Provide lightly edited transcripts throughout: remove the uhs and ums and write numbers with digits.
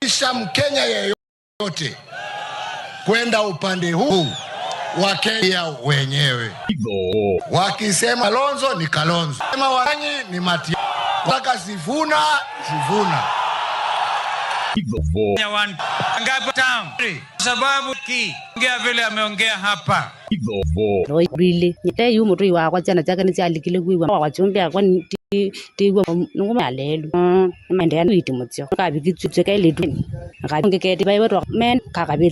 kulazimisha Mkenya yeyote kwenda upande huu wa Kenya wenyewe. Wakisema Kalonzo ni Kalonzo, wakisema Wanyonyi ni Matiang'i, wataka Sifuna Sifuna. Sababu ongea vile ameongea hapa. Really, nite yu mutui wa kwa jana jaga ni alikile kuiwa wa chumbia kwa tiwa ngoma alelu mende anu itimotio ka bigitse ka ile tu ka ngeke tiba iwa men ka kabi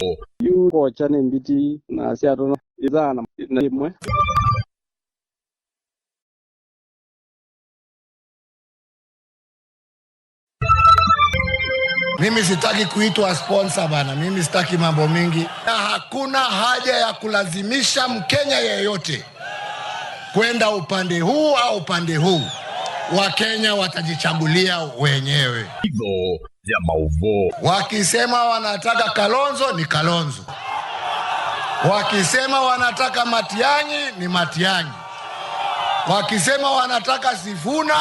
yu ko chane mbiti na siato izana na imwe. Mimi sitaki kuitwa sponsor bana, mimi sitaki mambo mingi. Na hakuna haja ya kulazimisha Mkenya yeyote kwenda upande huu au upande huu. Wakenya watajichagulia wenyewe. Wakisema wanataka Kalonzo ni Kalonzo, wakisema wanataka Matiang'i ni Matiang'i, wakisema wanataka Sifuna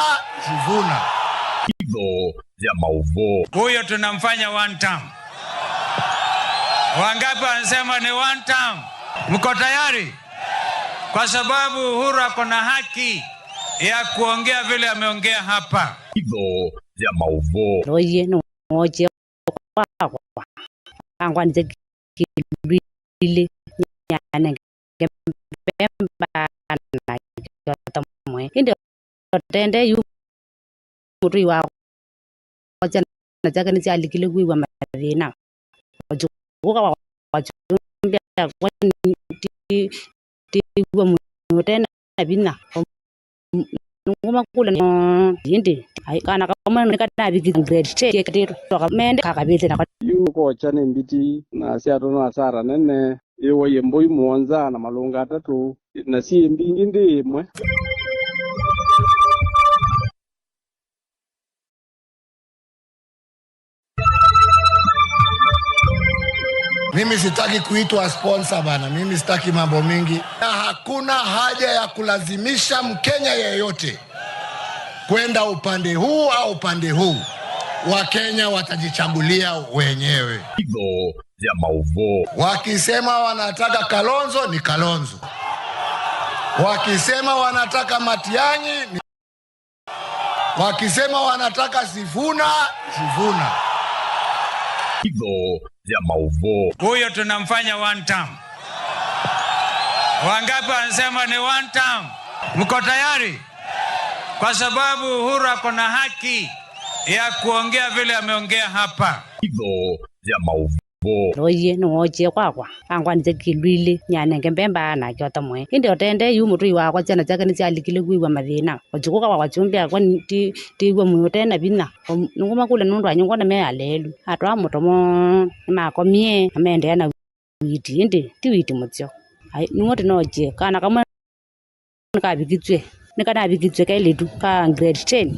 Sifuna. Huyo tunamfanya one term. Wangapi wanasema ni one term? Mko tayari? Kwa sababu Uhuru ako na haki ya kuongea vile ameongea hapa. Oye no oje kwa angwa nje kile nyane kemba na yotamwe ndio tende yu mutui wa jana jaga ni alikile kuiwa mavina wajuka wa chumbia kwa tiwa mutena bina ngoma kula yindi ai kana kama ni kana bigi grade 10 ketero toka mende kakabete na yu ko chane mbiti na siato na sara nene ewo yemboi muonza na malunga atatu na si mbingi ndimwe. Mimi sitaki kuitwa sponsor bana, mimi sitaki mambo mingi. Na hakuna haja ya kulazimisha Mkenya yeyote kwenda upande huu au upande huu. Wakenya watajichagulia wenyewe. Wakisema wanataka Kalonzo ni Kalonzo, wakisema wanataka Matiang'i ni... wakisema wanataka Sifuna Sifuna. Huyo tunamfanya one term. Wangapi wanasema ni one term? Mko tayari? Kwa sababu Uhuru ako na haki ya kuongea vile ameongea hapa. Oye no oje kwa angwa nje kilwile nyane kembemba na yotamwe ndio tende yu mutui wa kwa jana jaga ni alikile kuiwa mavina wajuka wa chumbia kwa tiwa mutena bina ngoma kula nundu anyongo na me alelu atwa mutomo ma komie amende na witi ndi tiwiti mutio ai ngote no oje kana kama ka bigitwe ni kana bigitwe ka ile tu ka grade 10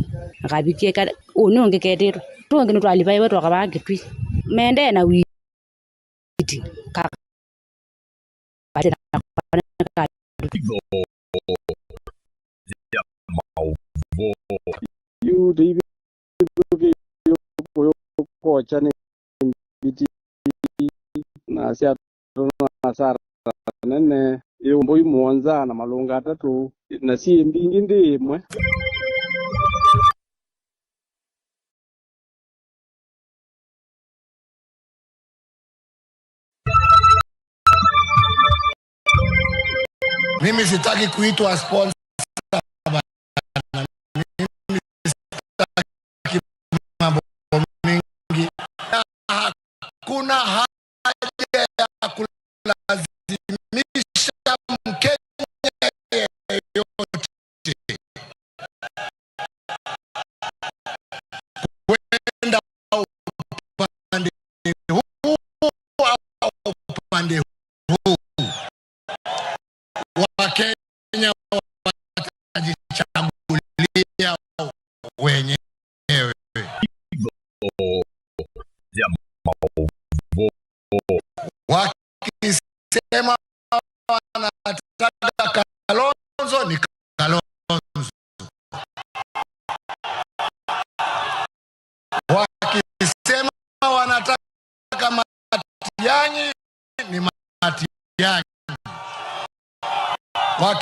ka bikie ka ononge ketero tuonge no twali bai wetwa ka bagitwi mende na witi ka bate na ka yu divi ko chane mbiti na siato na sara nene ewo mboi muonza na malunga atatu na si mbingi ndimwe. Mimi sitaki kuitwa sponsor bana, mimi sitaki mambo mingi. Hakuna haja ya kulazimisha Mkenya yeyote kwenda upande huu au upande huu. Wakenya watajichagulia wenyewe. Wakisema wanataka Kalonzo ni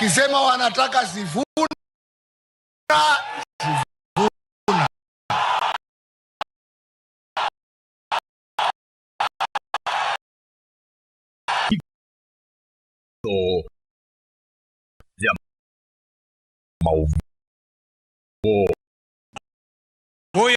wakisema wanataka Sifuna, huyo